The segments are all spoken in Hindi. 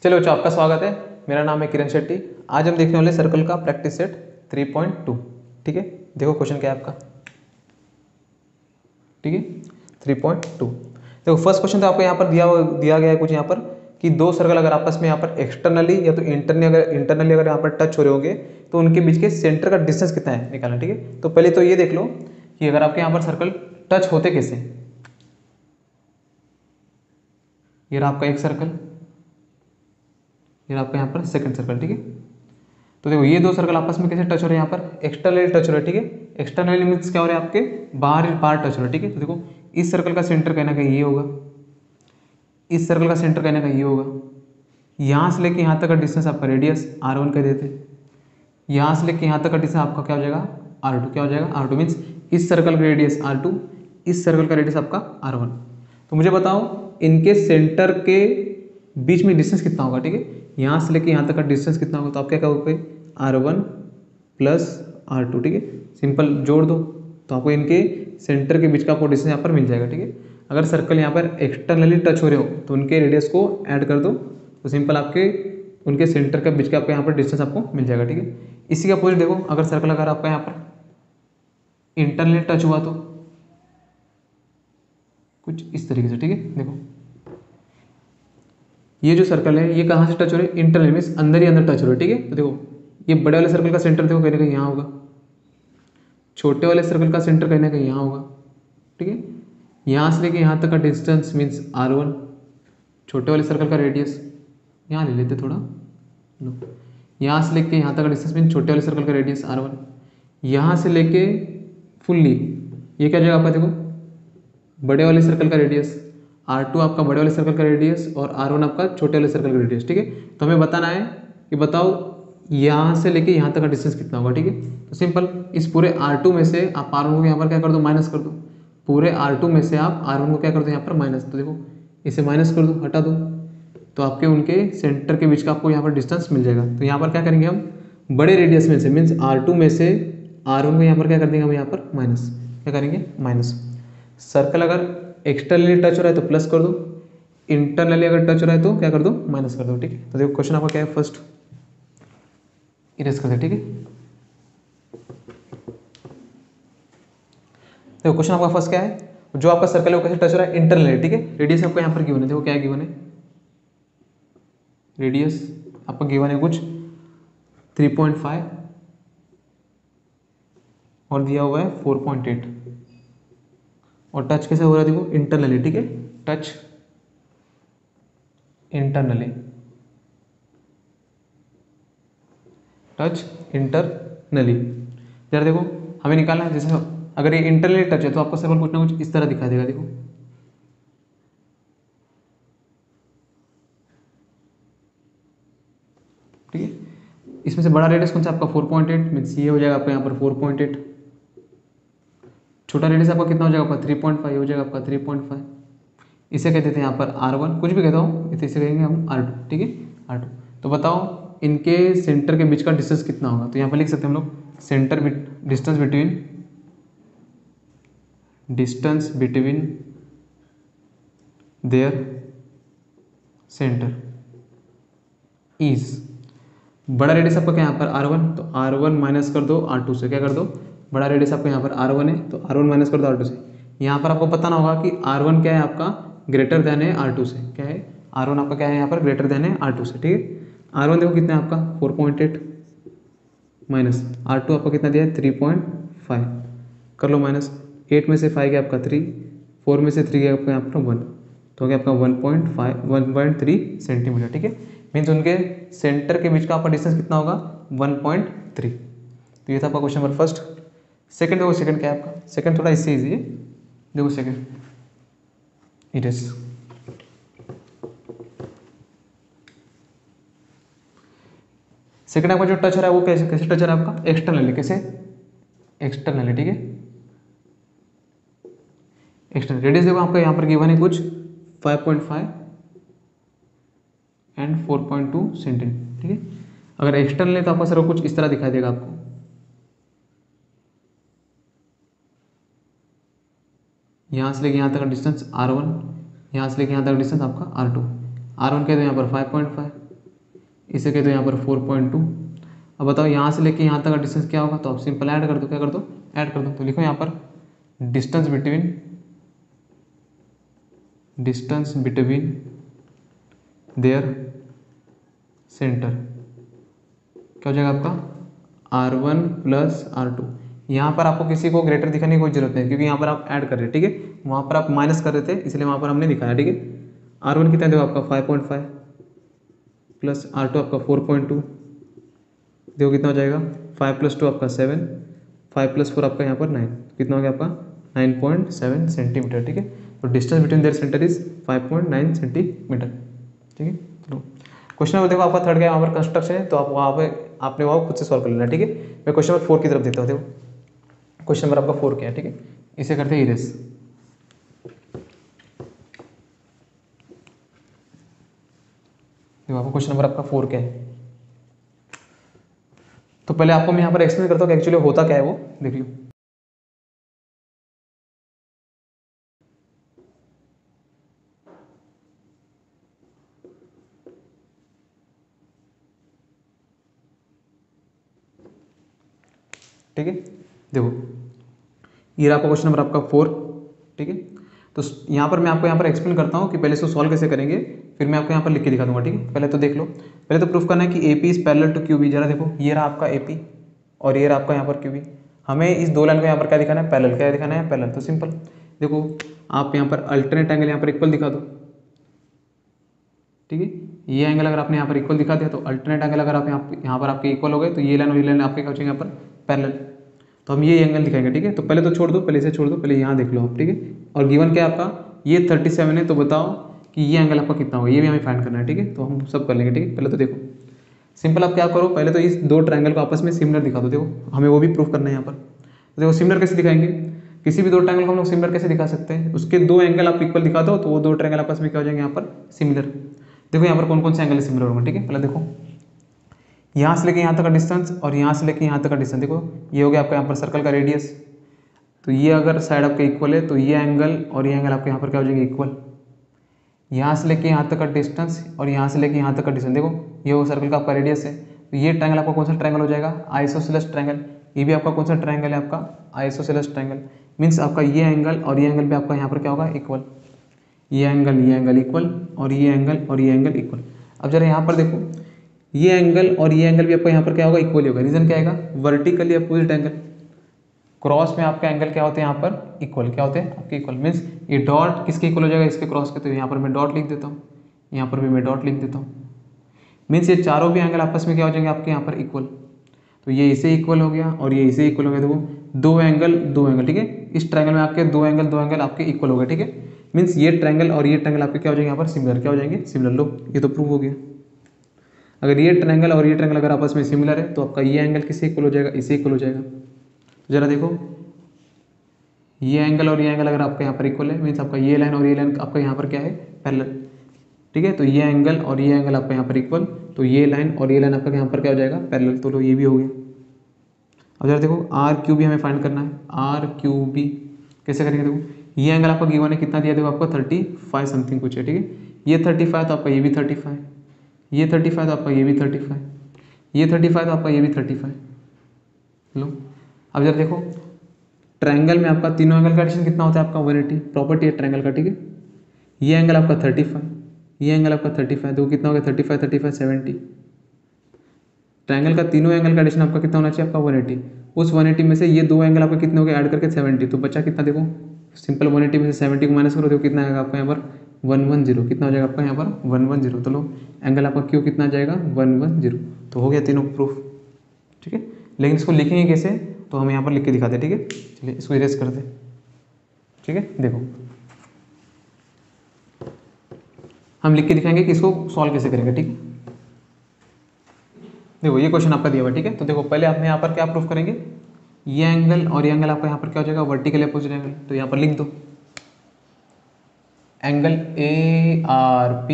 चलो बच्चों, आपका स्वागत है। मेरा नाम है किरण शेट्टी। आज हम देखने वाले सर्कल का प्रैक्टिस सेट 3.2। ठीक है, देखो क्वेश्चन क्या है आपका। ठीक है, 3.2। देखो फर्स्ट क्वेश्चन तो आपको यहाँ पर दिया गया है कुछ यहाँ पर कि दो सर्कल अगर आपस में यहाँ पर एक्सटर्नली या तो इंटरनली अगर यहाँ पर टच हो रहे होंगे तो उनके बीच के सेंटर का डिस्टेंस कितना है निकालना। ठीक है, तो पहले तो ये देख लो कि अगर आपके यहाँ पर सर्कल टच होते कैसे। ये रहा आपका एक सर्कल, ये आपका यहाँ पर सेकंड सर्कल। ठीक है, तो देखो ये दो सर्कल आपस में कैसे टच हो रहे हैं, यहाँ पर एक्सटर्नली टच हो रहे हैं। ठीक है, एक्सटर्नली मीन्स क्या हो रहा है, आपके बाहर टच हो रहा है। ठीक है, तो देखो इस सर्कल का सेंटर कहीं ना कहीं ये होगा, इस सर्कल का सेंटर कहीं ना कहीं ये होगा। यहाँ से लेके यहाँ तक का डिस्टेंस आपका रेडियस R1 कह देते हैं। यहाँ से लेके यहाँ तक का डिस्टेंस आपका क्या हो जाएगा, R2। क्या हो जाएगा, R2 मीन्स इस सर्कल का रेडियस R2, इस सर्कल का रेडियस आपका R1। तो मुझे बताओ इनके सेंटर के बीच में डिस्टेंस कितना होगा। ठीक है, यहाँ से लेके यहाँ तक का डिस्टेंस कितना होगा, तो आप क्या कहोगे, R1 प्लस R2। ठीक है, सिंपल जोड़ दो तो आपको इनके सेंटर के बीच का आपको डिस्टेंस यहाँ पर मिल जाएगा। ठीक है, अगर सर्कल यहाँ पर एक्सटर्नली टच हो रहे हो तो उनके रेडियस को ऐड कर दो तो सिंपल आपके उनके सेंटर के बीच का आपको यहाँ पर डिस्टेंस आपको मिल जाएगा। ठीक है, इसी का अपोजिट देखो, अगर सर्कल अगर आपका यहाँ पर इंटरनली टच हुआ तो कुछ इस तरीके से। ठीक है, देखो ये जो सर्कल है ये कहाँ से टच हो रहे हैं, इंटरनल मीन्स अंदर ही अंदर टच हो रहे हैं। ठीक है, तो देखो ये बड़े वाले सर्कल का सेंटर देखो कहीं ना कहीं यहाँ होगा, छोटे वाले सर्कल का सेंटर कहीं ना कहीं यहाँ होगा। ठीक है, यहाँ से लेके यहाँ तक का डिस्टेंस मीन्स R1, छोटे वाले सर्कल का रेडियस यहाँ ले लेते थोड़ा लो, यहाँ से लेके यहाँ तक का डिस्टेंस मीन्स छोटे वाले सर्कल का रेडियस R1, यहाँ से लेके फुल्ली ये क्या जगह आपका देखो बड़े वाले सर्कल का रेडियस R2 आपका बड़े वाले सर्कल का रेडियस और R1 आपका छोटे वाले सर्कल का रेडियस। ठीक है, तो हमें बताना है कि बताओ यहाँ से लेके यहाँ तक का डिस्टेंस कितना होगा। ठीक है, तो सिंपल इस पूरे R2 में से आप R1 को यहाँ पर क्या कर दो, माइनस कर दो। पूरे R2 में से आप R1 को क्या कर दो यहाँ पर माइनस, तो देखो इसे माइनस कर दो, हटा दो, तो आपके उनके सेंटर के बीच का आपको यहाँ पर डिस्टेंस मिल जाएगा। तो यहाँ पर क्या करेंगे हम, बड़े रेडियस में से मीन्स R2 में से R1 को यहाँ पर क्या कर देंगे हम, यहाँ पर माइनस, क्या करेंगे माइनस। सर्कल अगर एक्सटर्नली टच हो रहा है तो प्लस कर दो, इंटरनली अगर टच हो रहा है तो क्या कर दो, माइनस कर दो। ठीक है, तो देखो क्वेश्चन आपका क्या है, फर्स्ट इरेज कर दे। ठीक है, देखो क्वेश्चन आपका फर्स्ट क्या है, जो आपका सर्कल है वो कैसे टच हो रहा है, इंटरनली। ठीक है, रेडियस आपको यहाँ पर गिवन है, देखो क्या गिवन है, रेडियस आपका गिवन है कुछ 3.5 और दिया हुआ है 4.8 और टच कैसे हो रहा है, देखो इंटरनली। ठीक है, टच इंटरनली, टच इंटरनली। जरा देखो हमें निकालना है, जैसे अगर ये इंटरनली टच है तो आपको सर्कल कुछ ना कुछ इस तरह दिखा देगा। देखो ठीक है, इसमें से बड़ा रेडियस कौन सा आपका 4.8 मीन्स ये हो जाएगा आपका यहाँ पर 4.8, छोटा रेडियस आपका कितना हो जाएगा आपका 3.5 हो जाएगा आपका 3.5। इसे कहते थे यहाँ पर R1, कुछ भी कहता हूँ, इसे कहेंगे हम R2। ठीक है, R2। तो बताओ इनके सेंटर के बीच का डिस्टेंस कितना होगा, तो यहाँ पर लिख सकते हैं हम लोग centre distance between their centre is, बड़ा रेडियस आपका क्या यहाँ पर R1, तो R1 माइनस कर दो R2 से, क्या कर दो, बड़ा रेडियस आपका यहाँ पर R1 है तो R1 माइनस कर दो R2 से। यहाँ पर आपको बताना होगा कि R1 क्या है आपका ग्रेटर देन है R2 से, क्या है R1 आपका क्या है यहाँ पर ग्रेटर देन है R2 से। ठीक है, R1 देखो कितना है आपका 4.8 माइनस R2 आपका कितना दिया है 3.5, कर लो माइनस, 8 में से 5 गया आपका 3, 4 में से 3 गया आपका यहाँ पर 1, तो गया आपका 1.3 सेंटीमीटर। ठीक है, मीन्स उनके सेंटर के बीच का आपका डिस्टेंस कितना होगा 1.3। तो ये था आपका क्वेश्चन नंबर फर्स्ट। सेकंड देखो, सेकंड क्या है आपका, सेकंड थोड़ा इससे इजी है। देखो सेकंड इरेज, सेकंड आपका जो टच हो रहा है वो कैसे कैसे टच हो रहा है आपका एक्सटर्नली, कैसे एक्सटर्नली। ठीक है, एक्सटर्नल रेडियस देखो आपका यहाँ पर गिवन है कुछ 5.5 एंड 4.2 सेंटीमीटर। ठीक है, अगर एक्सटर्नल है तो आपका सर्कल कुछ इस तरह दिखाई देगा आपको, यहाँ से लेके यहाँ तक का डिस्टेंस R1, यहाँ से लेके यहाँ तक का डिस्टेंस आपका R2, R1 कह दो यहाँ पर 5.5 इसे कहते हैं यहाँ पर 4.2। अब बताओ यहाँ से लेके यहाँ तक का डिस्टेंस क्या होगा, तो आप सिंपल ऐड कर दो, क्या कर दो, ऐड कर दो। तो लिखो यहाँ पर डिस्टेंस बिटवीन देयर सेंटर क्या हो जाएगा आपका R1 प्लस R2। यहाँ पर आपको किसी को ग्रेटर दिखाने की कोई जरूरत नहीं, क्योंकि यहाँ पर आप ऐड कर रहे हैं, ठीक है। वहाँ पर आप माइनस कर रहे थे, इसलिए वहाँ पर हमने दिखाया, ठीक है। R1 कितना देखो आपका 5.5 प्लस R2 आपका 4.2, देखो कितना हो जाएगा, 5 + 2 आपका 7, 5 + 4 आपका यहाँ पर 9, कितना हो गया आपका 9.7 सेंटीमीटर, ठीक है। तो distance between their centre is 5.9 centimetre, ठीक है। चलो क्वेश्चन नंबर देखो आपका थर्ड का यहाँ पर कंस्ट्रक्शन है, तो आप वहाँ पे आपने वहाँ खुद से सॉल्व कर लेना, ठीक है। मैं क्वेश्चन नंबर 4 की तरफ देखता हूँ। देखो क्वेश्चन नंबर आपका 4 क्या है, ठीक है। इसे करते हैं इरेज। देखो आपको क्वेश्चन नंबर आपका 4 क्या है, तो पहले आपको मैं यहाँ पर एक्सप्लेन करता हूँ कि एक्चुअली होता क्या है, वो देख लो। ठीक है, देखो ये रहा आपका क्वेश्चन नंबर आपका 4, ठीक है। तो यहाँ पर मैं आपको यहाँ पर एक्सप्लेन करता हूँ कि पहले इसको सॉल्व कैसे करेंगे, फिर मैं आपको यहाँ पर लिख के दिखा दूंगा, ठीक है। पहले तो देख लो, पहले तो प्रूफ करना है कि AP is parallel to QB। जरा देखो ये रहा आपका AP और ये रहा आपका यहाँ पर QB। हमें इस दो लाइन को यहाँ पर क्या दिखाना है, पैरेलल। क्या दिखाना है, पैरेलल। तो सिंपल देखो आप यहाँ पर अल्टरनेट एंगल यहाँ पर इक्वल दिखा दो, ठीक है। ये एंगल अगर आपने यहाँ पर इक्वल दिखा दिया, तो अल्टरनेट एंगल अगर आप यहाँ पर आपके इक्वल हो गए, तो ये लाइन और ये लाइन आपके क्या हो जाएंगे यहाँ पर पैरेलल। तो हम ये एंगल दिखाएंगे, ठीक है। तो पहले तो छोड़ दो, पहले इसे छोड़ दो, पहले यहाँ देख लो आप, ठीक है। और गिवन क्या है आपका, ये 37 है, तो बताओ कि ये एंगल आपका कितना होगा, ये भी हमें फाइंड करना है, ठीक है। तो हम सब कर लेंगे, ठीक है। पहले तो देखो सिंपल आप क्या करो, पहले तो इस दो ट्रायंगल को आपस में सिमिलर दिखा दो। देखो हमें वो भी प्रूफ करना है यहाँ पर। तो देखो सिमिलर कैसे दिखाएंगे, किसी भी दो ट्रायंगल को हम लोग सिमिलर कैसे दिखा सकते हैं, उसके दो एंगल आप इक्वल दिखा दो, तो वो दो ट्रायंगल आपस में क्या हो जाएंगे यहाँ पर सिमिलर। देखो यहाँ पर कौन कौन से एंगल सिमिलर होंगे, ठीक है। पहले देखो यहाँ से लेके यहाँ तक का डिस्टेंस और यहाँ से लेके यहाँ तक का डिस्टेंस, देखो ये हो गया आपका यहाँ पर सर्कल का रेडियस। तो ये अगर साइड आपका इक्वल है, तो ये एंगल और ये एंगल आपके यहाँ पर क्या हो जाएंगे इक्वल। यहाँ से लेके यहाँ तक का डिस्टेंस और यहाँ से लेके यहाँ तक का डिस्टेंस, देखो ये वो सर्कल का आपका रेडियस है। तो ये ट्रायंगल आपका कौन सा ट्रायंगल हो जाएगा, आइसोसेलेस ट्रायंगल। ये भी आपका कौन सा ट्रायंगल है, आपका आइसोसेलेस ट्रायंगल। मीन्स आपका ये एंगल और ये एंगल भी आपका यहाँ पर क्या होगा इक्वल। ये एंगल इक्वल और ये एंगल इक्वल। अब जरा यहाँ पर देखो ये एंगल और ये एंगल भी आपका यहाँ पर क्या होगा इक्वल होगा। रीजन क्या आएगा, वर्टिकली अपोजिट एंगल। क्रॉस में आपका एंगल क्या होते हैं यहाँ पर इक्वल, क्या होते हैं आपके इक्वल। मीन्स ये डॉट किसके इक्वल हो जाएगा, इसके क्रॉस के। तो यहाँ पर मैं डॉट लिख देता हूँ, यहाँ पर भी मैं डॉट लिख देता हूँ। मीन्स ये चारों भी एंगल आपस में क्या हो जाएंगे आपके यहाँ पर इक्वल। तो ये इसे इक्वल हो गया और ये इसे इक्वल हो गया। देखो दो एंगल, ठीक है। इस ट्रायंगल में आपके दो एंगल आपके इक्वल हो गए, ठीक है। मीन्स ये ट्रायंगल और ये ट्रायंगल आपके क्या हो जाएंगे यहाँ पर सिमिलर, क्या हो जाएंगे सिमिलर। लो ये तो प्रूव हो गया। अगर ये ट्रायंगल और ये ट्रायंगल अगर आपस में सिमिलर है, तो आपका ये एंगल किससे इक्वल हो जाएगा, इसे इक्वल हो जाएगा। तो जरा देखो ये एंगल और ये एंगल अगर आपका यहाँ पर इक्वल है, मीन्स आपका ये लाइन और ये लाइन आपका यहाँ पर क्या है पैरेलल, ठीक है। तो ये एंगल और ये एंगल आपका यहाँ पर इक्वल, तो ये लाइन और ये लाइन आपका यहाँ पर क्या हो जाएगा पैरेलल। तो लो ये भी हो गया। अब जरा देखो RQ भी हमें फाइंड करना है। RQB कैसे करेंगे, देखो ये एंगल आपका गिवन है कितना दिया, देखो आपको 35 समथिंग कुछ है, ठीक है। ये 35 तो आपका ये भी 35, ये 35 तो आपका ये भी 35, ये 35 तो आपका ये भी 35। लो अब जरा देखो ट्रायंगल में आपका तीनों एंगल का एडिशन कितना होता है आपका 180। प्रॉपर्टी है ट्रायंगल का, ठीक है। ये एंगल आपका 35, ये एंगल आपका 35, देखो कितना हो गया 35 35 70। ट्रायंगल का तीनों एंगल का एडिशन आपका कितना होना चाहिए आपका 180। उस 180 में से ये दो एंगल आपका कितने हो गए ऐड करके 70। तो बचा कितना, देखो सिंपल 180 में से 70 को माइनस करो, देखो कितना आएगा आपका यहाँ पर 110। कितना हो जाएगा आपका यहाँ पर 110। तो लो एंगल आपका क्यों कितना जाएगा 110। तो हो गया तीनों प्रूफ, ठीक है। लेकिन इसको लिखेंगे कैसे, तो हम यहाँ पर लिख के दिखाते हैं, ठीक है। चलिए इसको इरेज करते हैं, ठीक है। देखो हम लिख के दिखाएंगे कि इसको सॉल्व कैसे करेंगे, ठीक है। देखो ये क्वेश्चन आपका दिया हुआ, ठीक है। तो देखो पहले आपने यहाँ पर क्या प्रूफ करेंगे, ये एंगल और ये एंगल आपका यहाँ पर क्या हो जाएगा वर्टिकल अपोजिट एंगल। तो यहाँ पर लिख दो एंगल ARP,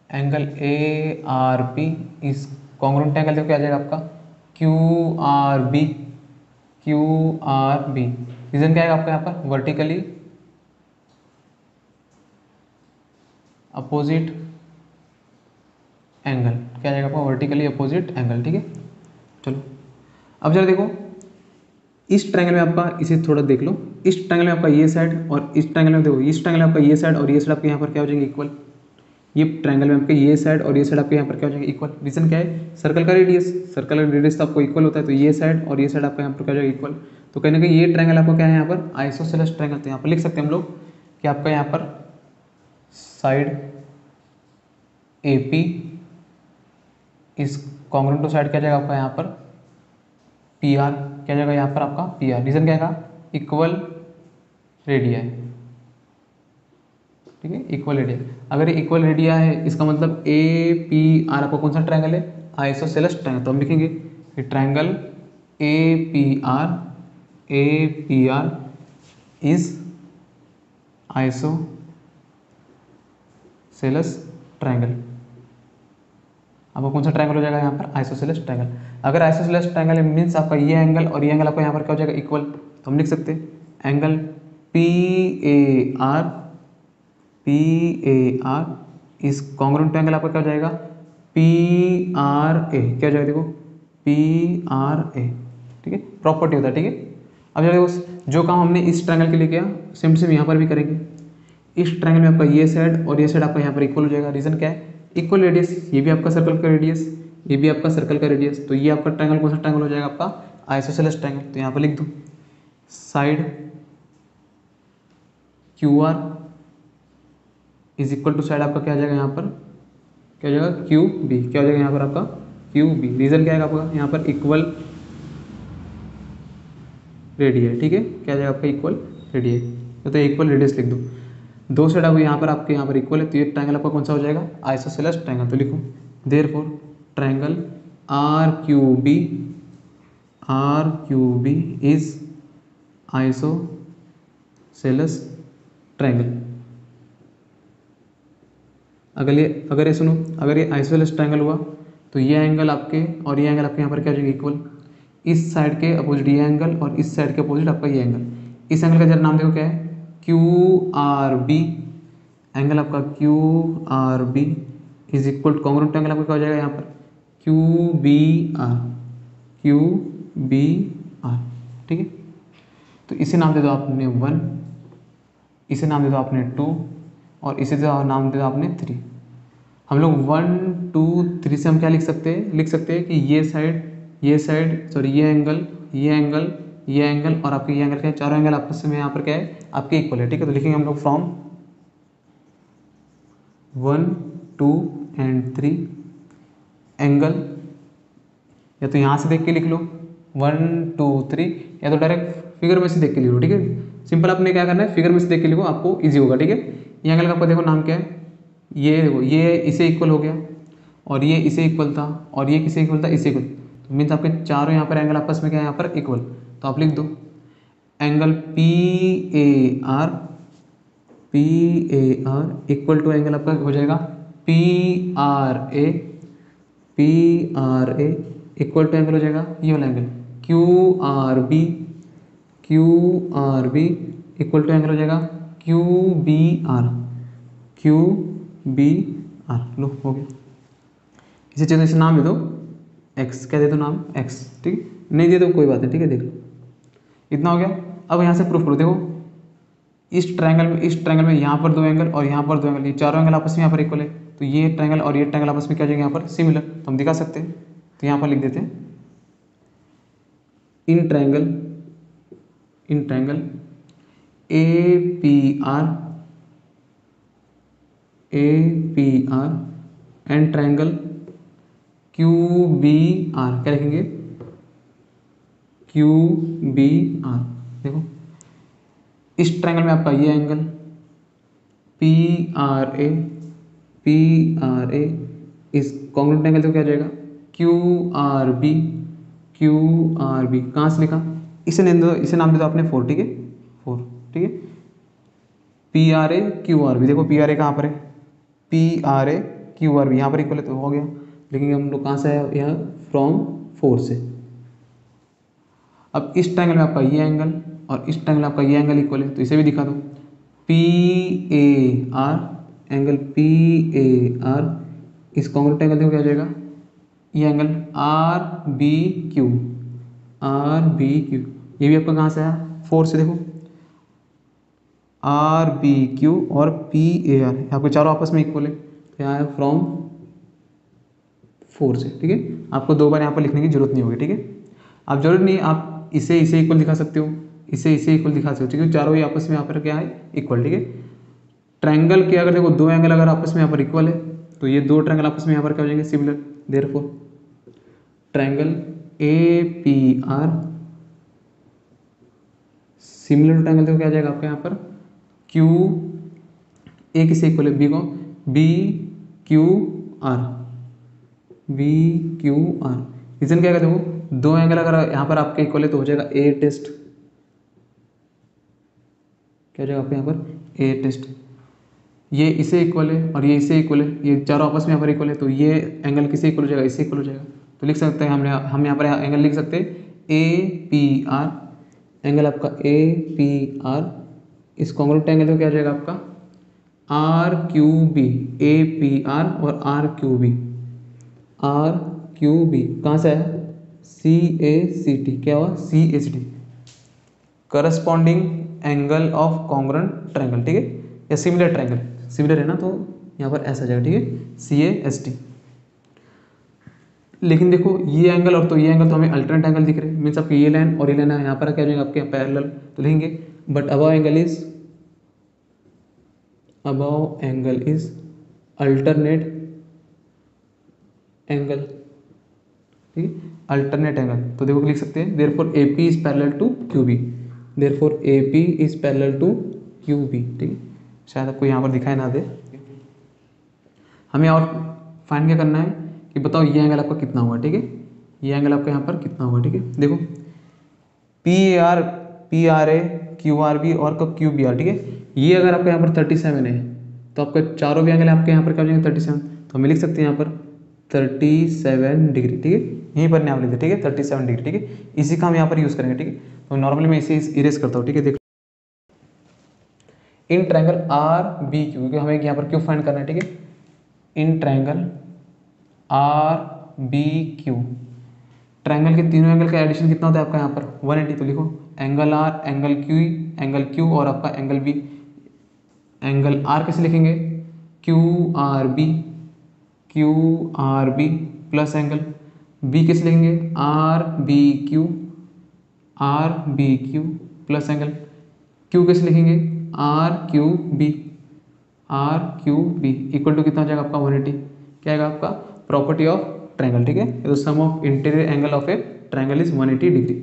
एंगल ARP इस कॉन्ग्रुएंट एंगल देखो क्या आ जाएगा आपका QRB, QRB। रीजन क्या आएगा आपका यहाँ पर वर्टिकली अपोजिट एंगल, क्या आ जाएगा आपका वर्टिकली अपोजिट एंगल, ठीक है। चलो अब जरा देखो इस ट्रायंगल में आपका, इसे थोड़ा देख लो, इस ट्रायंगल में आपका ये साइड और इस ट्रायंगल में देखो, इस ट्रायंगल में आपका ये साइड और ये साइड आपके यहाँ पर क्या हो जाएंगे इक्वल। ये ट्रायंगल में आपके ये साइड और ये साइड आपके यहाँ पर क्या हो जाएंगे इक्वल। रीजन क्या है, सर्कल का रेडियस, सर्कल का रेडियस तो आपको इक्वल होता है, तो ये साइड और ये साइड आपका यहाँ पर क्या हो जाएगा इक्वल। तो कहीं ना कहीं ये ट्रायंगल आपको क्या है यहाँ पर आइसोसेलेस ट्रायंगल। तो यहाँ पर लिख सकते हैं हम लोग कि आपका यहाँ पर साइड AP इस कॉन्ग्रुएंट टू साइड क्या जाएगा आपका यहाँ पर PR, क्या जाएगा यहाँ पर आपका PR। रीजन क्या है, इक्वल रेडिया है, ठीक है, इक्वल रेडिया। अगर ये इक्वल रेडिया है इसका मतलब APR आपका कौन सा ट्रायंगल है, आइसोसेलेस ट्रायंगल। तो हम लिखेंगे कि triangle APR is isosceles triangle. आपका कौन सा ट्रायंगल हो जाएगा यहाँ पर आइसोसेलेस ट्रायंगल। अगर आइसोसेलेस ट्रायंगल मीन्स आपका ये एंगल और ये एंगल आपका यहाँ पर क्या हो जाएगा इक्वल। तो हम लिख सकते हैं angle PAR is congruent angle आपका क्या हो जाएगा PRA, क्या हो जाएगा देखो PRA, ठीक है, प्रॉपर्टी होता है, ठीक है। अब देखो जो काम हमने इस ट्रायंगल के लिए किया सेम सेम यहाँ पर भी करेंगे। इस ट्रायंगल में आपका ये साइड और ये साइड आपका यहाँ पर इक्वल हो जाएगा। रीजन क्या है, इक्वल रेडियस, ये भी आपका सर्कल का रेडियस, ये भी आपका सर्कल का रेडियस, तो ये आपका ट्रायंगल कौन सा ट्रायंगल हो जाएगा आपका आइसोसेलेस ट्रायंगल। तो यहाँ पर लिख दो side QR is equal to side आपका क्या आ जाएगा यहाँ पर, क्या हो जाएगा QB, क्या हो जाएगा यहाँ पर आपका QB। रीजन क्या है आपका यहाँ पर इक्वल रेडियस, ठीक है, क्या आ जाएगा आपका इक्वल रेडियस। तो इक्वल रेडियस लिख दो, दो साइड आपको यहाँ पर आपके यहाँ पर इक्वल है, तो ये ट्रायंगल आपका कौन सा हो जाएगा आइसोसेलेस ट्रायंगल। तो लिखो therefore triangle RQB is isosceles triangle. अगर ये सुनो, अगर ये आइसोसेलेस ट्रायंगल हुआ तो ये एंगल आपके और ये एंगल आपके यहाँ पर क्या हो जाएगा इक्वल। इस साइड के अपोजिट ये एंगल और इस साइड के अपोजिट आपका ये एंगल। इस एंगल का जरा नाम देखो क्या है QRB, एंगल आपका QRB is equal two congruent angle आपका क्या हो जाएगा यहाँ पर QBR, ठीक है। तो इसे नाम दे दो आपने 1, इसे नाम दे दो आपने 2 और इसे नाम दे दो आपने 3। हम लोग 1 2 3 से हम क्या लिख सकते हैं कि ये साइड सॉरी ये एंगल और आपके ये एंगल क्या है, चारों एंगल आपस में यहाँ पर क्या है आपके इक्वल है, ठीक है। तो लिखेंगे हम लोग फ्रॉम 1 2 एंड 3 एंगल, या तो यहाँ से देख के लिख लो 1 2 3, या तो डायरेक्ट फिगर में से देख के लिख लो, ठीक है। सिंपल आपने क्या करना है फिगर में से देख के लिखो, आपको इजी होगा, ठीक है। ये एंगल का आपको देखो नाम क्या है, ये देखो ये इसे इक्वल हो गया और ये इसे इक्वल था और ये किसे इक्वल था इसे इक्वल, तो मीन्स आपके चारों यहाँ पर एंगल आपस में क्या है यहाँ पर इक्वल। तो आप लिख दो angle PAR equal to angle आपका हो जाएगा PRA इक्वल टू एंगल हो जाएगा ये वाला angle QRB equal to angle हो जाएगा QBR। लो हो गया। इसे चाहिए इसे नाम दे दो X, क्या दे दो नाम X, ठीक है, नहीं दे दो कोई बात नहीं, ठीक है, देख लो इतना हो गया। अब यहाँ से प्रूफ करो, देखो इस ट्रायंगल में यहाँ पर दो एंगल और यहाँ पर दो एंगल, ये चारों एंगल आपस में यहाँ पर इक्वल है, तो ये ट्रायंगल और ये ट्रायंगल आपस में क्या जाएगा यहाँ पर सिमिलर, तो हम दिखा सकते हैं। तो यहाँ पर लिख देते हैं in triangle APR and triangle QBR, क्या लिखेंगे QBR। देखो इस ट्रायंगल में आपका ये एंगल PRA इस कॉन्ग्रुएंट एंगल तो क्या हो जाएगा QRB। कहाँ से लिखा, इसे नाम दे दो आपने 4, ठीक है 4, ठीक है। PRA QRB, देखो PRA कहाँ पर है PRA QRB यहाँ पर इक्वल है, तो हो गया। लेकिन हम लोग कहाँ से आया यहाँ फ्रॉम 4 से। अब इस ट्रायंगल में आपका ये एंगल और इस ट्रायंगल में आपका ये एंगल इक्वल है, तो इसे भी दिखा दो PAR angle PAR is congruent angle देखो क्या हो जाएगा, ये angle R B Q, R B Q, ये भी आपका कहाँ से आया, 4 से। देखो आर बी क्यू और पी ए आर आपके चारों आपस में इक्वल है, क्या है फ्रॉम 4 से। ठीक है, आपको 2 बार यहाँ पर लिखने की जरूरत नहीं होगी। ठीक है, आप जरूरत नहीं, आप इसे इक्वल दिखा सकते हो, इसे इक्वल दिखा सकते हो, क्योंकि चारों ही आपस में यहाँ पर क्या है, इक्वल। ठीक है, ट्रायंगल के अगर देखो 2 एंगल अगर आपस में यहाँ पर इक्वल है तो ये 2 ट्रायंगल आपस में यहाँ पर क्या हो जाएंगे, similar. Therefore triangle A P R similar to triangle देखो क्या आ जाएगा आपका यहाँ पर, क्यू ए किससे इक्वल है, बी को, B Q R, B Q R. Reason क्या है, देखो 2 एंगल अगर यहाँ पर आपके इक्वल है तो हो जाएगा ए टेस्ट, क्या हो जाएगा आपके यहाँ पर ए टेस्ट। ये इसे इक्वल है और ये इसे इक्वल है, ये चारों आपस में यहाँ पर इक्वल है, तो ये एंगल किसे इक्वल हो जाएगा, इससे इक्वल हो जाएगा। तो लिख सकते हैं हम यहाँ पर एंगल लिख सकते हैं ए पी आर, एंगल आपका ए पी आर। इस कॉन्ग्रुएंट एंगल तो क्या हो जाएगा आपका R Q B, A P R और R Q B, R Q B कहाँ से आया, सी ए सी टी, क्या हुआ C A C T, corresponding angle of congruent triangle. ठीक है, या सिमिलर ट्रायंगल, सिमिलर है ना तो यहाँ पर ऐसा आ जाएगा। ठीक है, सी ए एस टी। लेकिन देखो ये एंगल और तो ये एंगल तो हमें अल्टरनेट एंगल दिख रहे हैं, मीन्स आपकी ये लाइन और ये लाइन यहाँ पर क्या हो जाएगा आपके पैरेलल, तो लिखेंगे but above angle is, above angle is alternate angle. ठीक है, अल्टरनेट एंगल, तो देखो लिख सकते हैं therefore A P is parallel to Q B, therefore A P is parallel to Q B. ठीक है, शायद आपको यहाँ पर दिखाई ना दे। हमें और फाइंड क्या करना है कि बताओ ये एंगल आपका कितना हुआ। ठीक है, ये एंगल आपका यहाँ पर कितना हुआ। ठीक है, देखो P R A Q R B और क्यू बी आर। ठीक है, ये अगर आपका यहाँ पर 37 है तो आपका चारों भी एंगल आपके यहाँ पर क्या हो जाएंगे 37, तो हमें लिख सकते हैं यहाँ पर 37 डिग्री। ठीक है, यहीं पर नाम लिख दे। ठीक है, 37 डिग्री। ठीक है, इसी का हम यहाँ पर यूज़ करेंगे। ठीक है, तो नॉर्मली मैं इसे इरेज करता हूँ। ठीक है, देख in triangle R B Q, क्योंकि हमें यहाँ पर क्यू फाइंड करना है। ठीक है, in triangle R B Q, triangle के तीनों एंगल का एडिशन कितना होता है आपका यहाँ पर 180। तो लिखो एंगल आर, एंगल क्यू और आपका एंगल बी। एंगल आर कैसे लिखेंगे, Q R B plus angle B कैसे लिखेंगे, R B Q plus angle Q कैसे लिखेंगे, R Q B equal to कितना हो जाएगा आपका 180। क्या आएगा आपका प्रॉपर्टी ऑफ ट्रायंगल। ठीक है, तो sum of interior angle of a triangle is 180 degree.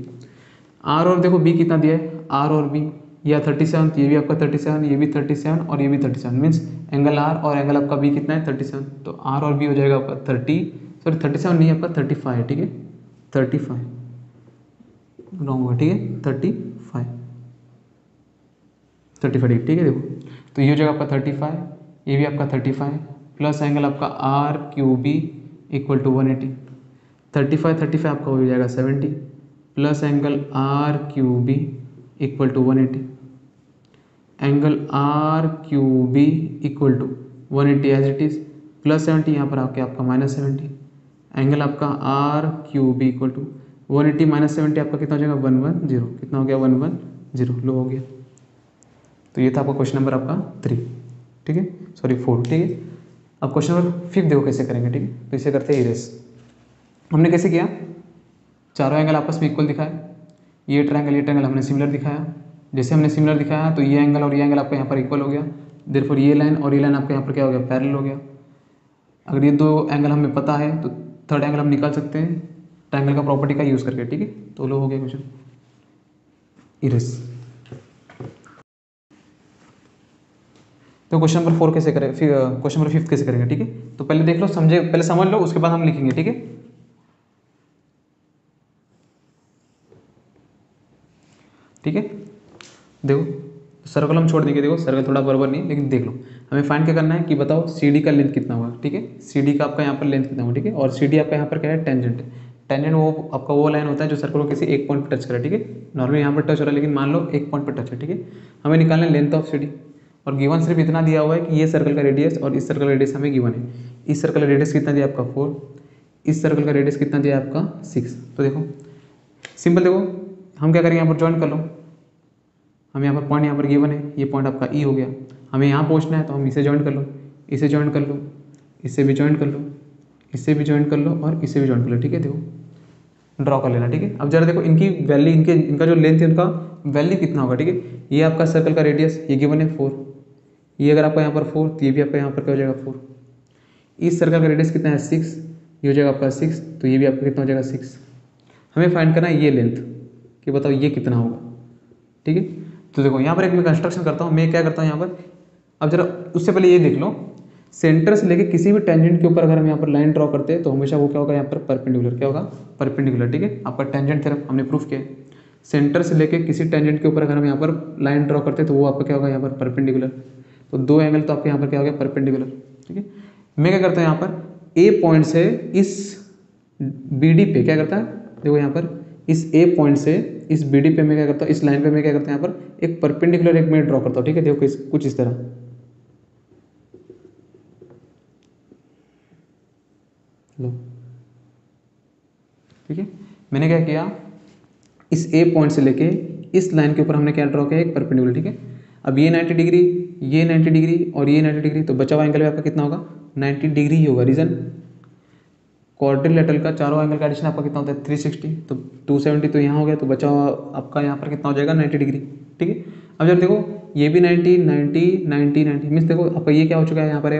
R और देखो बी कितना दिया है, आर और बी या 37, तो ये भी आपका 37, ये भी 37 और ये भी 37, मीन्स एंगल आर और एंगल आपका बी कितना है 37, तो आर और बी हो जाएगा आपका 37 नहीं आपका 35 है। ठीक है, 35 रॉन्ग होगा। ठीक है, 35 डिग्री। ठीक है, देखो तो ये हो जाएगा आपका 35, ये भी आपका 35 प्लस एंगल आपका R Q B equal to 180। 35 आपका हो जाएगा 70 plus angle R Q B equal to 180, angle R Q B equal to 180 as it is plus 70, यहाँ पर आके आपका -70, एंगल आपका R Q B equal to 180 -70 आपका कितना हो जाएगा 110, कितना हो गया 110, लो हो गया। तो ये था आपका क्वेश्चन नंबर आपका 3। ठीक है, सॉरी 4। ठीक है, अब क्वेश्चन नंबर 5 देखो कैसे करेंगे। ठीक है, तो इसे करते हैं इरेज। हमने कैसे किया, चारों एंगल आपस में इक्वल दिखाए, ये ट्रायंगल हमने सिमिलर दिखाया। जैसे हमने सिमिलर दिखाया तो ये एंगल और ये एंगल आपका यहाँ पर इक्वल हो गया, देयरफॉर ये लाइन और ये लाइन आपका यहाँ पर क्या हो गया पैरेलल हो गया। अगर ये 2 एंगल हमें पता है तो थर्ड एंगल हम निकाल सकते हैं ट्रायंगल का प्रॉपर्टी का यूज़ करके। ठीक है, तो लो हो गया क्वेश्चन इरेज। तो क्वेश्चन नंबर 4 कैसे करें, फिर क्वेश्चन नंबर 5 कैसे करेंगे। ठीक है, तो पहले देख लो, पहले समझ लो, उसके बाद हम लिखेंगे। ठीक है, ठीक है, देखो सर्कल हम छोड़ देंगे। देखो सर्कल थोड़ा बराबर नहीं, लेकिन देख लो हमें फाइंड क्या करना है कि बताओ CD का लेंथ कितना हुआ। ठीक है, CD का आपका यहाँ पर लेंथ कितना हुआ। ठीक है, और CD आपका यहाँ पर क्या है टेंजेंट है। टेंजेंट वो आपका वो लाइन होता है जो सर्कल को किसी एक पॉइंट पर टच करे। ठीक है, नॉर्मली यहाँ पर टच हो रहा है, लेकिन मान लो एक पॉइंट पर टच है। ठीक है, हमें निकालना है लेंथ ऑफ CD, और गिवन सिर्फ इतना दिया हुआ है कि ये सर्कल का रेडियस और इस सर्कल का रेडियस हमें गिवन है। इस सर्कल का रेडियस कितना दिया आपका 4, इस सर्कल का रेडियस कितना दिया आपका 6। तो देखो सिंपल, देखो हम क्या करेंगे, यहाँ पर ज्वाइन कर लो। हम यहाँ पर पॉइंट यहाँ पर गिवन है, ये पॉइंट आपका ई हो गया। हमें यहाँ पहुँचना है तो हम इसे ज्वाइन कर लो, इसे ज्वाइन कर लो, इससे भी ज्वाइन कर लो, इससे भी ज्वाइन कर लो और इसे भी ज्वाइन कर लो। ठीक है, देखो ड्रॉ कर लेना। ठीक है, अब जरा देखो इनकी वैल्यू, इनका जो लेंथ है उनका वैल्यू कितना होगा। ठीक है, ये आपका सर्कल का रेडियस ये गिवन है 4, ये अगर आपका यहाँ पर 4 तो ये भी आपका यहाँ पर क्या हो जाएगा 4। इस सर्कल का रेडियस कितना है 6, ये हो जाएगा आपका 6, तो ये भी आपका कितना हो जाएगा 6। हमें फाइंड करना है ये लेंथ, कि बताओ ये कितना होगा। ठीक है, तो देखो यहाँ पर एक मैं कंस्ट्रक्शन करता हूँ। मैं क्या करता हूँ यहाँ पर, अब जरा उससे पहले ये देख लो, सेंटर से लेके किसी भी टेंजेंट के ऊपर अगर हम यहाँ पर लाइन ड्रॉ करते हैं तो हमेशा वो क्या होगा यहाँ पर परपेंडिकुलर, क्या होगा परपेंडिकुलर। ठीक है, आपका टेंजेंट थ्योरम हमने प्रूफ किया है। सेंटर से लेके किसी टेंजेंट के ऊपर अगर हम यहाँ पर लाइन ड्रॉ करते हैं तो वो आपका क्या होगा यहाँ पर परपेंडिकुलर। तो दो एंगल तो आपके यहाँ पर क्या हो गया परपेंडिकुलर। ठीक है, मैं क्या करता हूँ यहाँ पर ए पॉइंट से इस बी डी पे क्या करता है, देखो यहाँ पर इस ए पॉइंट से इस बी डी पे मैं क्या करता हूँ, इस लाइन पे मैं क्या करता हूँ यहाँ पर एक परपेंडिकुलर एक मैं ड्रॉ करता हूँ। ठीक है, देखो कुछ इस तरह, लो। ठीक है, मैंने क्या किया, इस ए पॉइंट से लेके इस लाइन के ऊपर हमने क्या ड्रॉ किया एक परपेंडिकुलर। ठीक है, अब ये 90 डिग्री, ये 90 डिग्री और ये 90 डिग्री, तो बचा हुआ एंगल आपका कितना होगा 90 डिग्री ही होगा। रीजन क्वाड्रिलेटरल का चारों एंगल का एडिशन आपका कितना होता है 360, तो 270 तो यहाँ हो गया, तो बचा हुआ आपका यहाँ पर कितना हो जाएगा 90 डिग्री। ठीक है, अब जब देखो ये भी 90 90 90 90 मीन्स देखो आपका ये क्या हो चुका है यहाँ पर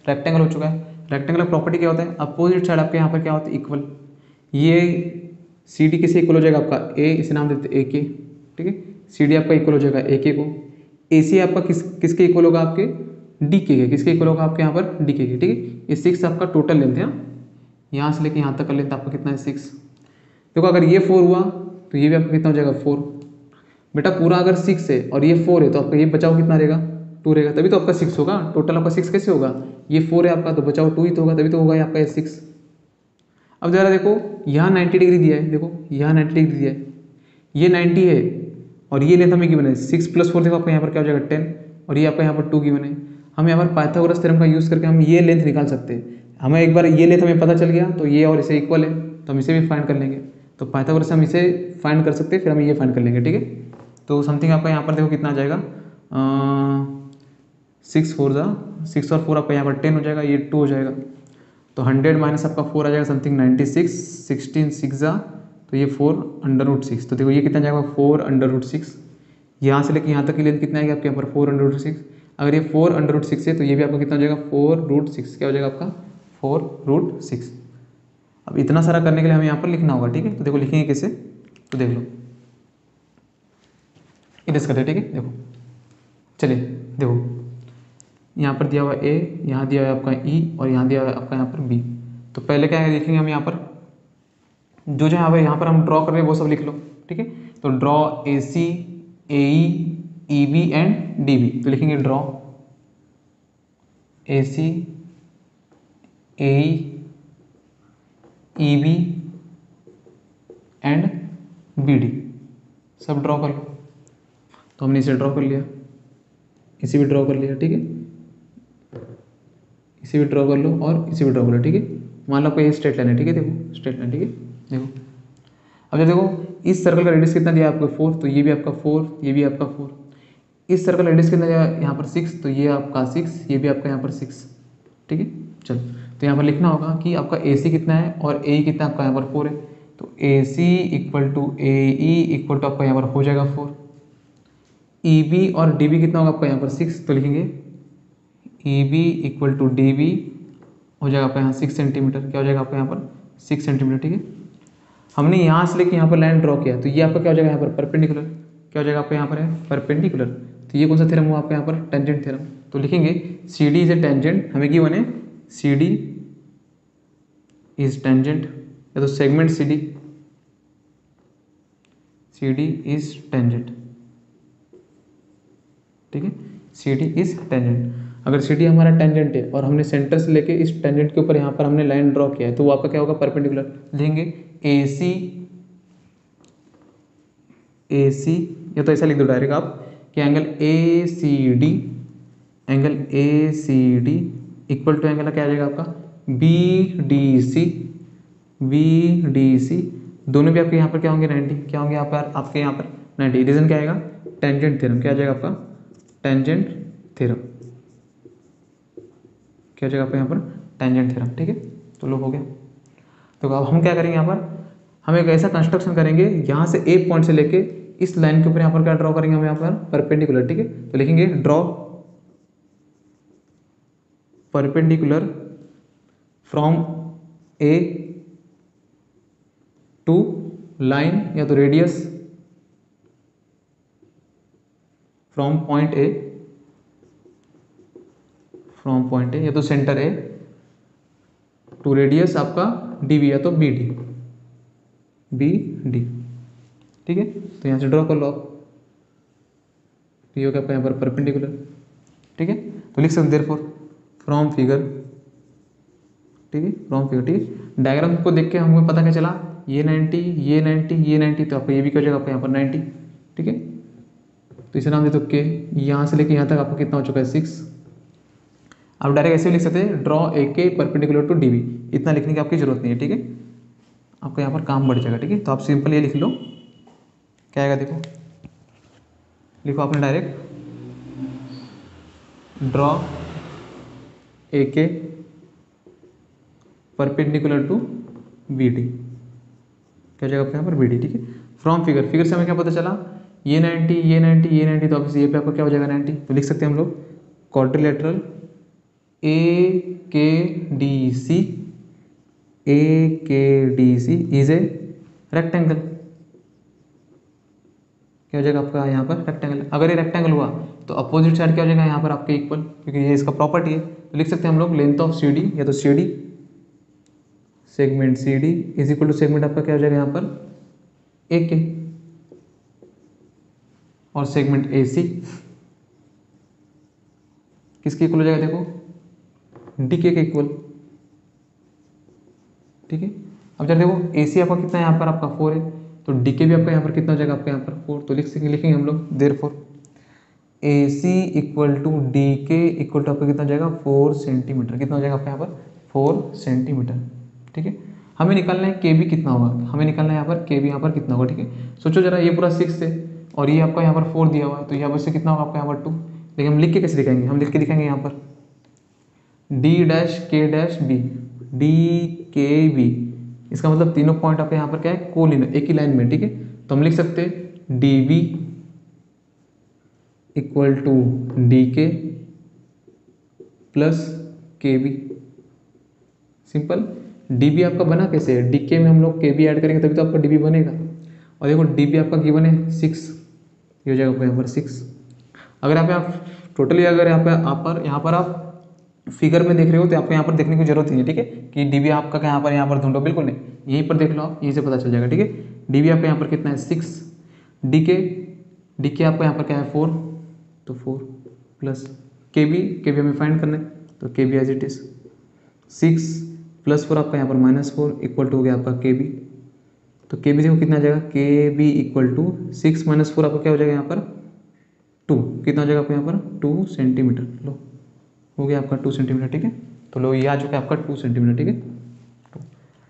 रेक्टेंगल हो चुका है। रेक्टेंगुलर प्रॉपर्टी क्या होता है, अपोजिट साइड आपके यहाँ पर क्या होता है इक्वल। ये सी डी किसे इक्वल हो जाएगा आपका ए, इसे नाम देते हैं ए के। ठीक है, सी डी आपका इक्वल हो जाएगा ए के को। ए सी आपका किसके इक्वल होगा आपके डी के, किसके इक्वल होगा आपके यहाँ पर डी के। ठीक है, ये 6 आपका टोटल लेंथ है, यहाँ से लेके यहाँ तक का लेंथ आपका कितना है 6। देखो अगर ये 4 हुआ तो ये भी आपका कितना हो जाएगा 4। बेटा पूरा अगर 6 है और ये 4 है तो आपका ये बचाव कितना रहेगा 2 रहेगा, तभी तो आपका 6 होगा। टोटल आपका 6 कैसे होगा, ये 4 है आपका तो बचाव 2 ही तो होगा, तभी तो होगा आपका ये 6। अब जरा देखो यहाँ 90 डिग्री दिया है, देखो यहाँ 90 डिग्री दिया है, ये 90 है और ये लेंथ हमें गिवन है 6 + 4, देखो आपका यहाँ पर क्या हो जाएगा 10 और ये आपका यहाँ पर 2 गिवन है। हम यहाँ पर पाइथागोरस थ्योरम का यूज़ करके हम ये लेंथ निकाल सकते हैं। हमें एक बार ये लेंथ हमें पता चल गया तो ये और इसे इक्वल है, तो हम इसे भी फाइंड कर लेंगे। तो पाइथागोरस से हम इसे फाइंड कर सकते हैं, फिर हम ये फाइंड कर लेंगे। ठीक है, तो समथिंग आपका यहाँ पर देखो कितना आ जाएगा 6 4 6 और 4 आपका यहाँ पर 10 हो जाएगा, ये 2 हो जाएगा, तो 100 माइनस आपका 4 आ जाएगा समथिंग 96, 16 6 तो ये 4√6। तो देखो ये कितना जाएगा 4√6। यहाँ से लेकर यहाँ तक की लेंथ कितना आएगी आपके यहाँ पर 4√6। अगर ये 4√6 है तो ये भी आपका कितना हो जाएगा 4√6, क्या हो जाएगा आपका 4√6। अब इतना सारा करने के लिए हमें यहाँ पर लिखना होगा। ठीक है, तो देखो लिखेंगे कैसे, तो देख लो इरेज करते। ठीक है, देखो चलिए देखो यहाँ पर दिया हुआ ए, यहाँ दिया हुआ आपका ई और यहाँ दिया हुआ आपका यहाँ पर बी। तो पहले क्या है देखेंगे हम यहाँ पर जो यहाँ पर हम ड्रॉ कर रहे हैं वो सब लिख लो। ठीक है, तो draw A C A E B and D B. तो लिखेंगे draw A C A E B and B D, सब ड्रॉ कर लो। तो हमने इसे ड्रॉ कर लिया, इसे भी ड्रॉ कर लिया। ठीक है, इसे भी ड्रॉ कर लो और इसे भी ड्रॉ कर लो। ठीक है, मान लो आपको ये स्ट्रेट लाइन है। ठीक है, देखो स्ट्रेट लाइन। ठीक है, देखो अब जब देखो इस सर्कल का रेडियस कितना दिया आपको 4, तो ये भी आपका 4, ये भी आपका 4। इस सर्कल का रेडियस कितना दिया यहाँ पर 6, तो ये आपका 6, ये भी आपका यहाँ पर 6। ठीक है, चलो तो यहाँ पर लिखना होगा कि आपका ए सी कितना है और ए कितना आपका यहाँ पर 4 है। तो A C equal to A E equal to आपका यहाँ पर हो जाएगा 4। ई बी और डी बी कितना होगा आपका यहाँ पर 6, तो लिखेंगे E B equal to D B हो जाएगा आपका यहाँ 6 सेंटीमीटर, क्या हो जाएगा आपका यहाँ पर 6 सेंटीमीटर। ठीक है, हमने यहाँ से लेके यहाँ पर लाइन ड्रॉ किया तो ये आपका क्या हो जाएगा यहाँ पर परपेंडिकुलर, क्या हो जाएगा आपका यहाँ पर है परपेंडिकुलर। तो ये कौन सा थ्योरम हुआ आपका यहाँ पर टेंजेंट थ्योरम। तो लिखेंगे C D is a tangent, हमें क्या बने सी डी इज टेंजेंट, या तो segment C D is tangent. ठीक है, सी डी इज टेंजेंट। अगर सी डी हमारा टेंजेंट है और हमने सेंटर से लेके इस टेंजेंट के ऊपर यहाँ पर हमने लाइन ड्रॉ किया है तो वो आपका क्या होगा परपेंडिकुलर। लिखेंगे ए सी, या तो ऐसा लिख दो डायरेक्ट आप कि angle A C D equal to angle क्या आ जाएगा आपका बी डी सी दोनों भी आपके यहाँ पर क्या होंगे 90, क्या होंगे यहाँ पर आपके यहाँ पर 90। रीजन क्या आएगा, टेंजेंट थ्योरम। क्या आ जाएगा आपका, टेंजेंट थ्योरम। क्या हो जाएगा आपका यहाँ पर, टेंजेंट थ्योरम। ठीक है, तो लो हो गया। तो अब हम क्या करेंगे यहाँ पर, हम एक ऐसा कंस्ट्रक्शन करेंगे यहाँ से एक पॉइंट से लेके इस लाइन के ऊपर यहाँ पर क्या ड्रॉ करेंगे हम यहाँ पर परपेंडिकुलर। ठीक है, तो लिखेंगे draw perpendicular from A to line या तो रेडियस फ्रॉम पॉइंट ए या तो सेंटर ए टू रेडियस आपका डीबी या तो बी डी। ठीक है, तो यहाँ से ड्रॉ कर लो आप, ये हो गया आपका यहाँ पर परपेंडिकुलर। ठीक है, तो लिख सकते देयरफॉर फ्रॉम फिगर। ठीक है, फ्रॉम फिगर। ठीक है, डायग्राम को देख के हमको पता क्या चला, ये 90 ये 90 ये 90, तो आपको ये भी क्या हो जाएगा आपका यहाँ पर 90। ठीक है, तो इसे नाम दे तो के, यहाँ से लेके यहाँ तक आपको कितना हो चुका है 6। आप डायरेक्ट ऐसे भी लिख सकते हैं ड्रॉ ए के परपेंडिकुलर टू डीबी, इतना लिखने की आपकी जरूरत नहीं है। ठीक है, आपका यहाँ पर काम बढ़ जाएगा। ठीक है, तो आप सिंपल ये लिख लो, क्या आएगा देखो, लिखो आपने डायरेक्ट ड्रॉ ए के परपेंडिकुलर टू बी डी, क्या जाएगा आपके यहाँ पर बी डी। ठीक है, फ्रॉम फिगर, फिगर से हमें क्या पता चला, ये 90 ये 90 ये 90, तो ऑब्वियसली ये पे आपको क्या हो जाएगा 90। तो लिख सकते हैं हम लोग quadrilateral A K D C is a rectangle. क्या हो जाएगा आपका यहाँ पर रेक्टेंगल। अगर ये रेक्टेंगल हुआ तो अपोजिट साइड क्या हो जाएगा यहाँ पर आपके इक्वल, क्योंकि ये इसका प्रॉपर्टी है। तो लिख सकते हैं हम लोग लेंथ ऑफ सी डी या तो C D segment C D is equal to segment आपका क्या हो जाएगा यहाँ पर ए के और सेगमेंट ए सी किसके इक्वल हो जाएगा देखो, डी के इक्वल। ठीक है, अब जरा देखो ए सी आपका कितना है यहाँ पर आपका 4 है, तो डी के भी आपका यहाँ पर कितना हो जाएगा आपका यहाँ पर 4। तो लिखेंगे हम लोग therefore A C equal to D K equal to आपका कितना हो जाएगा 4 सेंटीमीटर। कितना हो जाएगा आपका यहाँ पर 4 सेंटीमीटर। ठीक है, हमें निकालना है के बी कितना होगा, हमें निकालना है यहाँ पर के बी यहाँ पर कितना होगा। ठीक है, सोचो जरा ये पूरा 6 है और ये आपका यहाँ पर 4 दिया हुआ है, तो यहाँ पर से कितना होगा आपका यहाँ पर 2। लेकिन हम लिख के कैसे दिखाएंगे, हम लिख के दिखाएंगे यहाँ पर डी डैश के डैश बी, डी के बी, इसका मतलब तीनों पॉइंट आपके यहाँ पर क्या है कोलिनियर, एक ही लाइन में। ठीक है, तो हम लिख सकते हैं D B equal to D K plus K B. Simple, D B आपका बना कैसे है, डी के में हम लोग के बी ऐड करेंगे तभी तो आपका डी बी बनेगा। और देखो डी बी आपका गिवन है 6, ये हो जाएगा आपका यहाँ पर 6। अगर आप टोटली अगर यहाँ पर आप फिगर में देख रहे हो तो आपको यहाँ पर देखने की जरूरत नहीं है। ठीक है, कि डी बी आपका यहाँ पर ढूंढो, बिल्कुल नहीं, यहीं पर देख लो आप, यहीं से पता चल जाएगा। ठीक है, डी बी आपका यहाँ पर कितना है 6, डी के आपका यहाँ पर क्या है 4, तो 4 प्लस के बी हमें फाइंड करना है, तो K B as it is 6 plus 4 आपका यहाँ पर -4 इक्वल टू हो गया आपका के बी। तो के बी देखो कितना आ जाएगा, के बी इक्वल टू 6 - 4 आपका क्या हो जाएगा यहाँ पर 2, कितना हो जाएगा आपको यहाँ पर 2 सेंटीमीटर। लो हो गया आपका 2 सेंटीमीटर। ठीक है, तो लो ये आ चुका है आपका 2 सेंटीमीटर। ठीक है,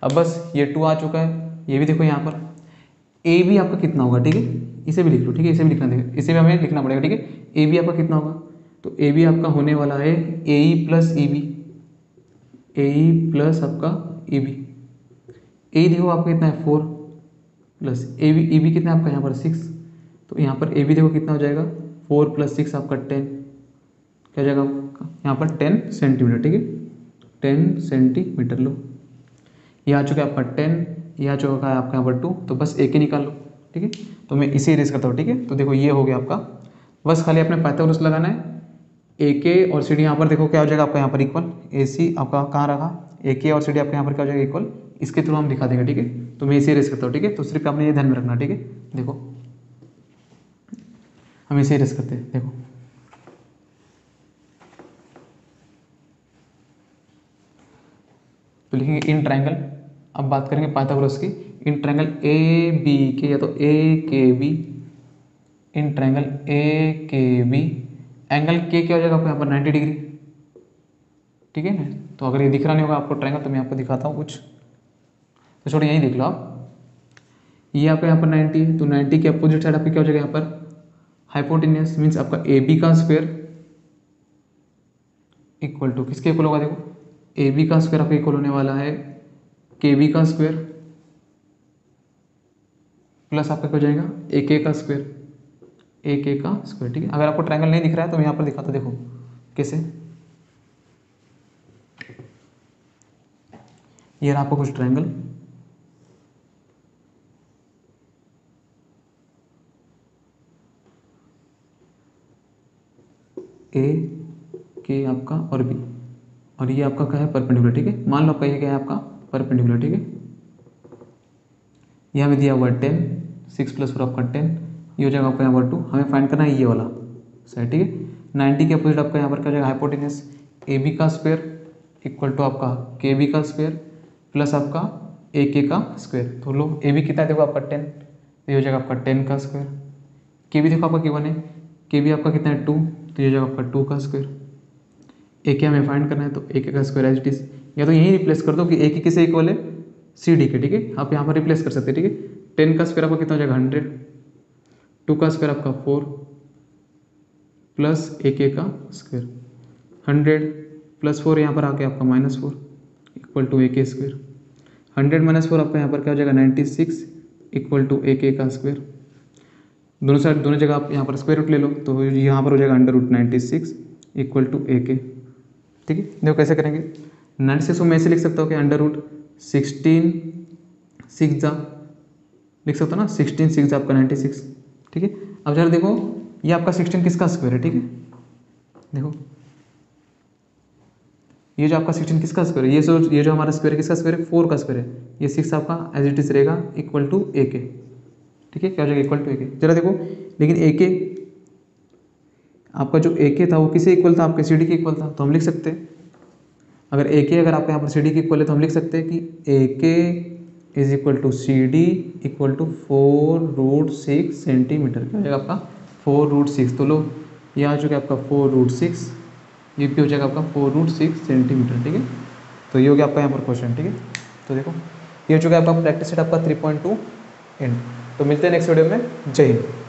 अब बस ये 2 आ चुका है, ये भी देखो यहाँ पर ए बी आपका कितना होगा। ठीक है, इसे भी लिख लो। ठीक है, इसे भी लिखना देगा, इसे भी हमें लिखना पड़ेगा। ठीक है, ए बी आपका कितना होगा, तो ए बी आपका होने वाला है ए ई प्लस ई बी, ए ई प्लस आपका ई बी। ए देखो आपका कितना है 4 प्लस ए बी कितना है आपका यहाँ पर 6, तो यहाँ पर ए बी देखो कितना हो जाएगा 4 + 6 आपका 10, क्या हो जाएगा आपका यहाँ पर 10 सेंटीमीटर। ठीक है, 10 सेंटीमीटर। लो ये आ चुका है आपका 10, ये आ चुका है आपका यहाँ पर 2, तो बस एक ही निकाल लो। ठीक है, तो मैं इसे इरेज करता हूँ। ठीक है, तो देखो ये हो गया आपका, बस खाली अपने पाइथागोरस लगाना है। ए के और सी डी यहाँ पर देखो क्या हो जाएगा आपका यहाँ पर इक्वल, ए सी आपका कहाँ रखा, ए के और सी डी आपका यहाँ पर क्या हो जाएगा इक्वल, इसके थ्रू हम दिखा देंगे। ठीक है, तो मैं इसे इरेज करता हूँ। ठीक है, तो सिर्फ आपने ये ध्यान में रखना। ठीक है, देखो हम इसे इरेज करते हैं। देखो तो लिखेंगे इन ट्रायंगल, अब बात करेंगे पाइथागोरस की, इन ट्रायंगल ए बी के या तो ए के बी, इन ट्रायंगल ए के बी एंगल के क्या हो जाएगा आपको यहाँ पर 90 डिग्री। ठीक है ना। तो अगर ये दिख रहा नहीं होगा आपको ट्रायंगल तो मैं आपको दिखाता हूँ कुछ। तो छोड़ो यहीं देख लो आप, ये आपका यहाँ पर 90 है, तो 90 के अपोजिट साइड आपकी क्या हो जाएगा यहाँ पर हाइपोटेन्यूस, मीन्स आपका ए बी का स्क्वायर इक्वल टू किसके इक्वल होगा, देखो ए बी का स्क्वायर आपका इक्वल होने वाला है के बी का स्क्वायर प्लस आपका क्या हो जाएगा ए के का स्क्वायर, ए के का स्क्वायर। ठीक है, अगर आपको ट्रायंगल नहीं दिख रहा है तो मैं यहाँ पर दिखाता, देखो कैसे। ये रहा आपको कुछ ट्रायंगल, ए के आपका और बी, और ये आपका क्या है परपेंडिकुलर। ठीक है, मान लो आपका ये क्या है आपका परपेंडिकुलर। ठीक है, यहाँ में दिया हुआ है 10, 6 + 4 आपका 10, ये हो जाएगा आपका यहाँ पर 2। हमें फाइंड करना है ये वाला साइड। ठीक है, 90 के अपोजिट आपका यहाँ पर क्या हो जाएगा हाइपोटेन्यूस ए बी का स्क्वायर इक्वल टू आपका के बी का स्क्वायर प्लस आपका ए के का स्क्वायर। तो लो ए बी कितना है देखो आपका 10, तो ये हो जाएगा आपका 10 का स्क्वायर। के बी देखो आपका K1 है, के बी आपका कितना है 2, तो ये हो जाएगा आपका 2 का स्क्वायर। ए के हमें फाइंड करना है, तो ए के का स्क्वायर एज इट इज, या तो यहीं रिप्लेस कर दो कि ए के किसे इक्वल है सी डी के। ठीक है, आप यहाँ पर रिप्लेस कर सकते हैं। ठीक है, 10 का स्क्वायर आपका कितना हो जाएगा 100, 2 का स्क्वायर आपका 4 प्लस ए के का स्क्वायर, 100 + 4 यहाँ पर आके आपका -4 इक्वल टू ए के स्क्वायर। 100 - 4 आपका यहाँ पर क्या हो जाएगा 96 इक्वल टू ए के का स्क्वायर। दोनों साइड दोनों जगह आप यहाँ पर स्क्वायर रूट ले लो, तो यहाँ पर हो जाएगा √96 इक्वल टू ए के। ठीक है, देखो कैसे करेंगे। 96 को मैं ऐसे लिख सकता हूँ कि √16 6 लिख सकता हूँ ना, 16 6 आपका 96। ठीक है, अब जरा देखो ये आपका 16 किसका स्क्वायर है। ठीक है, देखो ये जो आपका 16 किसका स्क्वायर है, ये जो हमारा स्क्वायर है किसका स्क्वायर है 4 का स्क्वायर है। ये 6 आपका एज इट इज रहेगा इक्वल टू ए के। ठीक है, क्या हो जाएगा इक्वल टू ए के। जरा देखो, लेकिन ए के आपका जो ए के था वो किसे इक्वल था, आपके सी डी के इक्वल था। तो हम लिख सकते हैं, अगर ए के अगर आपका यहाँ पर सी डी के इक्वल है तो हम लिख सकते हैं कि A K is equal to C D equal to 4√6 centimetre. क्या हो जाएगा आपका 4√6। तो लो ये आ चुका है आपका 4√6, ये भी हो जाएगा आपका 4√6 सेंटीमीटर। ठीक है, तो ये हो गया आपका यहाँ पर क्वेश्चन। ठीक है, तो देखो ये हो चुका है आपका प्रैक्टिस सेट आपका 3.2 एंड। तो मिलते हैं नेक्स्ट वीडियो में। जय हिंद।